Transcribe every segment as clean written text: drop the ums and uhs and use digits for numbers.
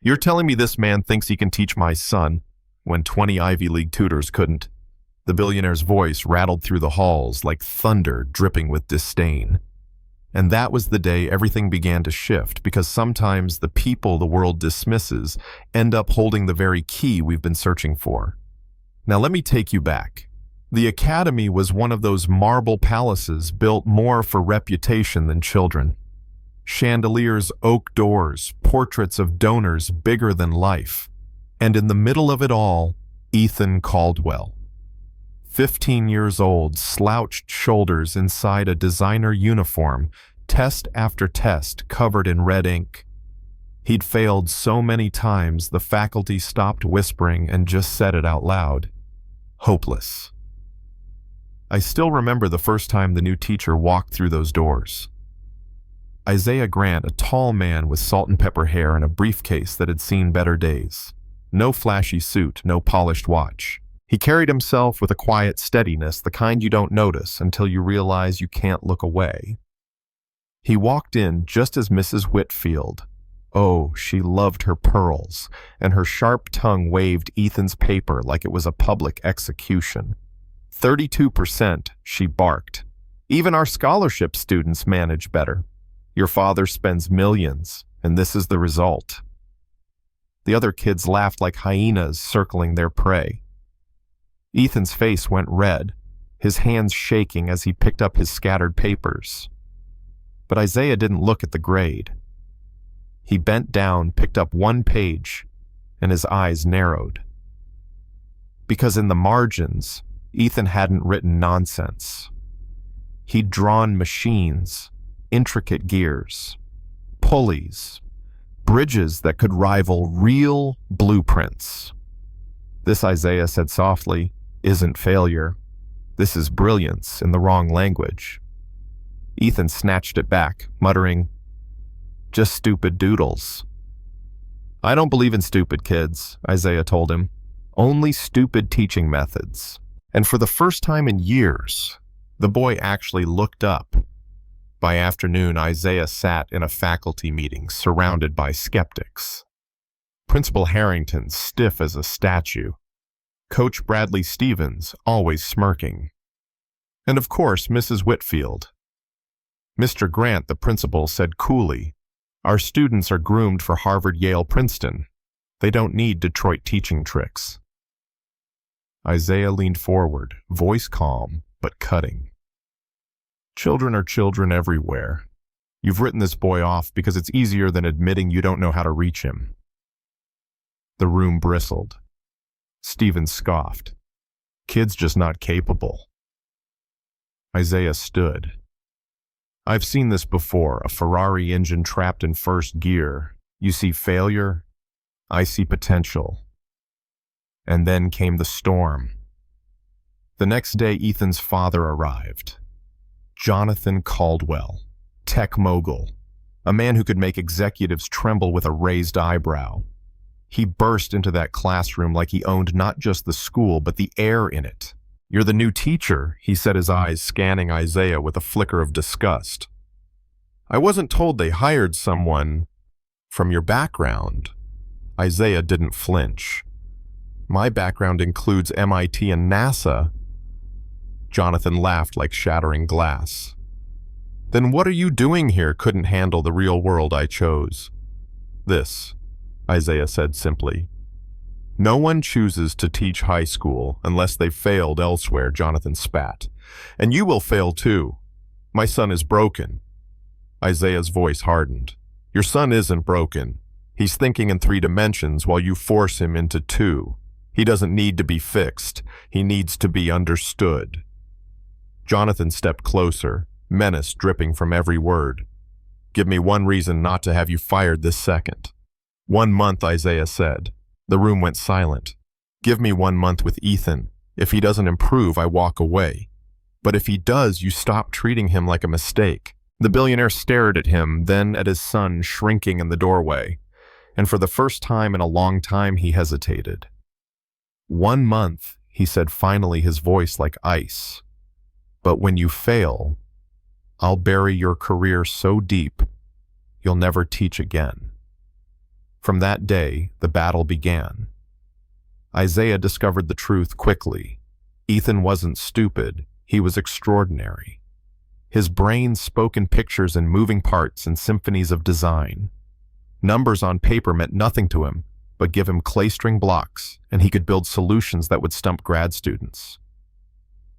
You're telling me this man thinks he can teach my son when 20 Ivy League tutors couldn't? The billionaire's voice rattled through the halls like thunder dripping with disdain. And that was the day everything began to shift, because sometimes the people the world dismisses end up holding the very key we've been searching for. Now let me take you back. The academy was one of those marble palaces built more for reputation than children. Chandeliers, oak doors, portraits of donors bigger than life. And in the middle of it all, Ethan Caldwell. 15 years old, slouched shoulders inside a designer uniform, test after test covered in red ink. He'd failed so many times the faculty stopped whispering and just said it out loud. Hopeless. I still remember the first time the new teacher walked through those doors. Isaiah Grant, a tall man with salt and pepper hair and a briefcase that had seen better days. No flashy suit, no polished watch. He carried himself with a quiet steadiness, the kind you don't notice until you realize you can't look away. He walked in just as Mrs. Whitfield. Oh, she loved her pearls, and her sharp tongue waved Ethan's paper like it was a public execution. 32%, she barked. Even our scholarship students manage better. Your father spends millions, and this is the result. The other kids laughed like hyenas circling their prey. Ethan's face went red, his hands shaking as he picked up his scattered papers. But Isaiah didn't look at the grade. He bent down, picked up one page, and his eyes narrowed. Because in the margins, Ethan hadn't written nonsense. He'd drawn machines, intricate gears, pulleys, bridges that could rival real blueprints. This, Isaiah said softly, isn't failure. This is brilliance in the wrong language. Ethan snatched it back, muttering, just stupid doodles. I don't believe in stupid kids, Isaiah told him. Only stupid teaching methods. And for the first time in years, the boy actually looked up. By afternoon, Isaiah sat in a faculty meeting surrounded by skeptics. Principal Harrington stiff as a statue. Coach Bradley Stevens always smirking. And of course, Mrs. Whitfield. Mr. Grant, the principal, said coolly, our students are groomed for Harvard, Yale, Princeton. They don't need Detroit teaching tricks. Isaiah leaned forward, voice calm, but cutting. Children are children everywhere. You've written this boy off because it's easier than admitting you don't know how to reach him. The room bristled. Stevens scoffed. Kid's just not capable. Isaiah stood. I've seen this before, a Ferrari engine trapped in first gear. You see failure, I see potential. And then came the storm. The next day, Ethan's father arrived. Jonathan Caldwell, tech mogul, a man who could make executives tremble with a raised eyebrow. He burst into that classroom like he owned not just the school, but the air in it. You're the new teacher, he said, his eyes scanning Isaiah with a flicker of disgust. I wasn't told they hired someone from your background. Isaiah didn't flinch. My background includes MIT and NASA. Jonathan laughed like shattering glass. Then what are you doing here? Couldn't handle the real world I chose. This, Isaiah said simply. No one chooses to teach high school unless they've failed elsewhere, Jonathan spat. And you will fail too. My son is broken. Isaiah's voice hardened. Your son isn't broken. He's thinking in 3 dimensions while you force him into 2. He doesn't need to be fixed. He needs to be understood. Jonathan stepped closer, menace dripping from every word. Give me one reason not to have you fired this second. 1 month, Isaiah said. The room went silent. Give me 1 month with Ethan. If he doesn't improve, I walk away. But if he does, you stop treating him like a mistake. The billionaire stared at him, then at his son shrinking in the doorway. And for the first time in a long time, he hesitated. 1 month, he said finally, his voice like ice. But when you fail, I'll bury your career so deep, you'll never teach again. From that day, the battle began. Isaiah discovered the truth quickly. Ethan wasn't stupid, he was extraordinary. His brain spoke in pictures and moving parts and symphonies of design. Numbers on paper meant nothing to him, but give him clay-string blocks, and he could build solutions that would stump grad students.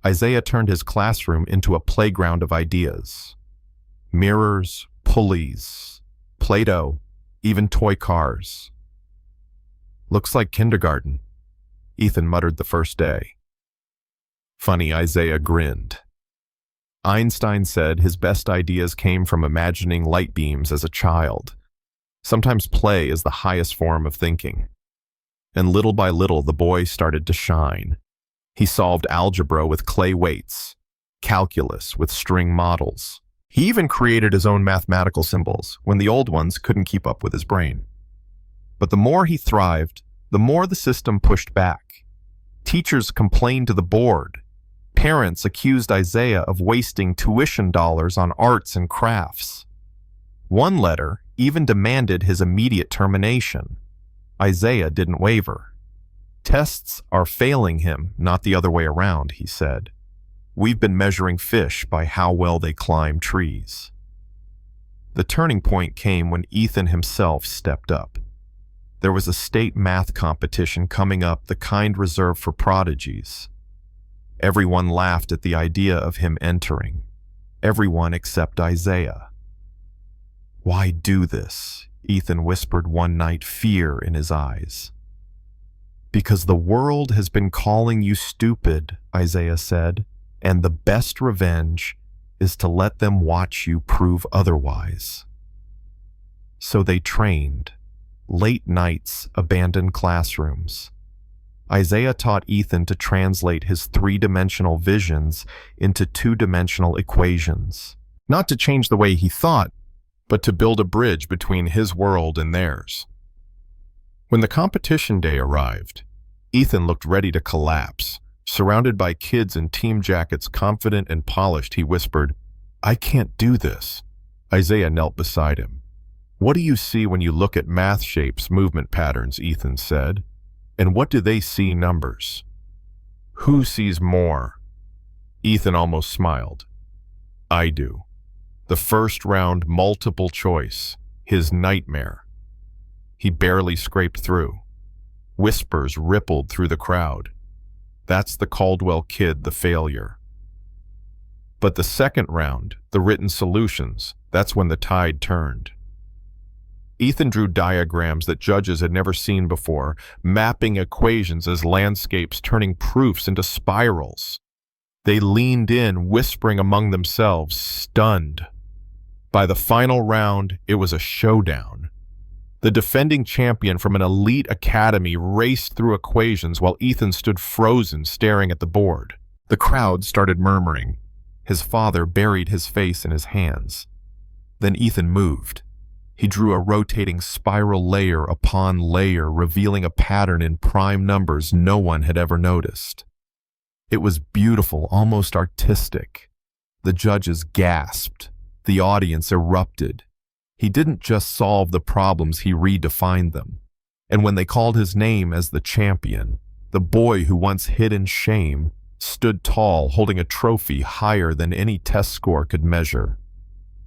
Isaiah turned his classroom into a playground of ideas. Mirrors, pulleys, Play-Doh, even toy cars. "Looks like kindergarten," Ethan muttered the first day. Funny, Isaiah grinned. Einstein said his best ideas came from imagining light beams as a child. Sometimes play is the highest form of thinking. And little by little, the boy started to shine. He solved algebra with clay weights, calculus with string models. He even created his own mathematical symbols when the old ones couldn't keep up with his brain. But the more he thrived, the more the system pushed back. Teachers complained to the board. Parents accused Isaiah of wasting tuition dollars on arts and crafts. One letter even demanded his immediate termination. Isaiah didn't waver. "Tests are failing him, not the other way around," he said. "We've been measuring fish by how well they climb trees." The turning point came when Ethan himself stepped up. There was a state math competition coming up, the kind reserved for prodigies. Everyone laughed at the idea of him entering. Everyone except Isaiah. "Why do this?" Ethan whispered one night, fear in his eyes. "Because the world has been calling you stupid," Isaiah said, "and the best revenge is to let them watch you prove otherwise." So they trained. Late nights, abandoned classrooms. Isaiah taught Ethan to translate his three-dimensional visions into two-dimensional equations. Not to change the way he thought, but to build a bridge between his world and theirs. When the competition day arrived, Ethan looked ready to collapse. Surrounded by kids in team jackets, confident and polished, he whispered, "I can't do this." Isaiah knelt beside him. "What do you see when you look at math shapes, movement patterns?" Ethan said. "And what do they see? Numbers. Who sees more?" Ethan almost smiled. "I do. The first round multiple choice, his nightmare." He barely scraped through. Whispers rippled through the crowd. "That's the Caldwell kid, the failure." But the second round, the written solutions, that's when the tide turned. Ethan drew diagrams that judges had never seen before, mapping equations as landscapes, turning proofs into spirals. They leaned in, whispering among themselves, stunned. By the final round, it was a showdown. The defending champion from an elite academy raced through equations while Ethan stood frozen, staring at the board. The crowd started murmuring. His father buried his face in his hands. Then Ethan moved. He drew a rotating spiral layer upon layer, revealing a pattern in prime numbers no one had ever noticed. It was beautiful, almost artistic. The judges gasped. The audience erupted. He didn't just solve the problems, he redefined them. And when they called his name as the champion, the boy who once hid in shame stood tall, holding a trophy higher than any test score could measure.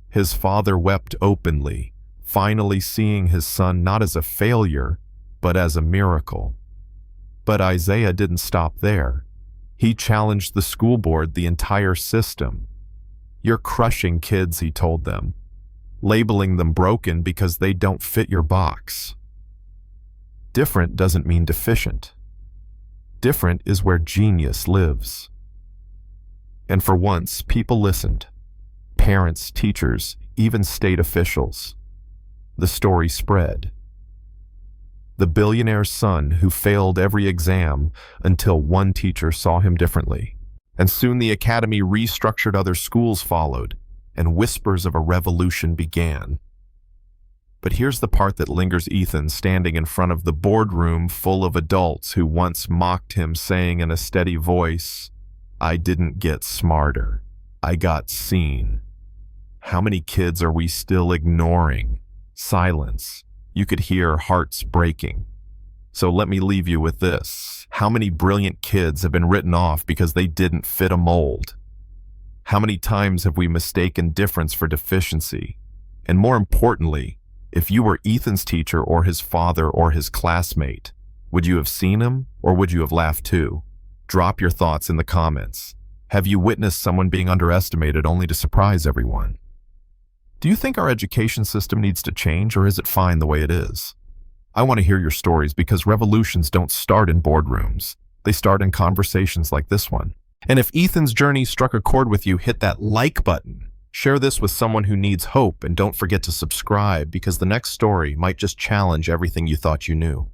His father wept openly, finally seeing his son not as a failure, but as a miracle. But Isaiah didn't stop there. He challenged the school board, the entire system. "You're crushing kids," he told them, labeling them broken because they don't fit your box. Different doesn't mean deficient. Different is where genius lives. And for once, people listened. Parents, teachers, even state officials. The story spread. The billionaire's son who failed every exam until one teacher saw him differently. And soon the academy restructured, other schools followed, and whispers of a revolution began. But here's the part that lingers: Ethan standing in front of the boardroom full of adults who once mocked him, saying in a steady voice, "I didn't get smarter. I got seen." How many kids are we still ignoring? Silence. You could hear hearts breaking. So let me leave you with this. How many brilliant kids have been written off because they didn't fit a mold? How many times have we mistaken difference for deficiency? And more importantly, if you were Ethan's teacher or his father or his classmate, would you have seen him or would you have laughed too? Drop your thoughts in the comments. Have you witnessed someone being underestimated only to surprise everyone? Do you think our education system needs to change, or is it fine the way it is? I want to hear your stories, because revolutions don't start in boardrooms. They start in conversations like this one. And if Ethan's journey struck a chord with you, hit that like button. Share this with someone who needs hope, and don't forget to subscribe, because the next story might just challenge everything you thought you knew.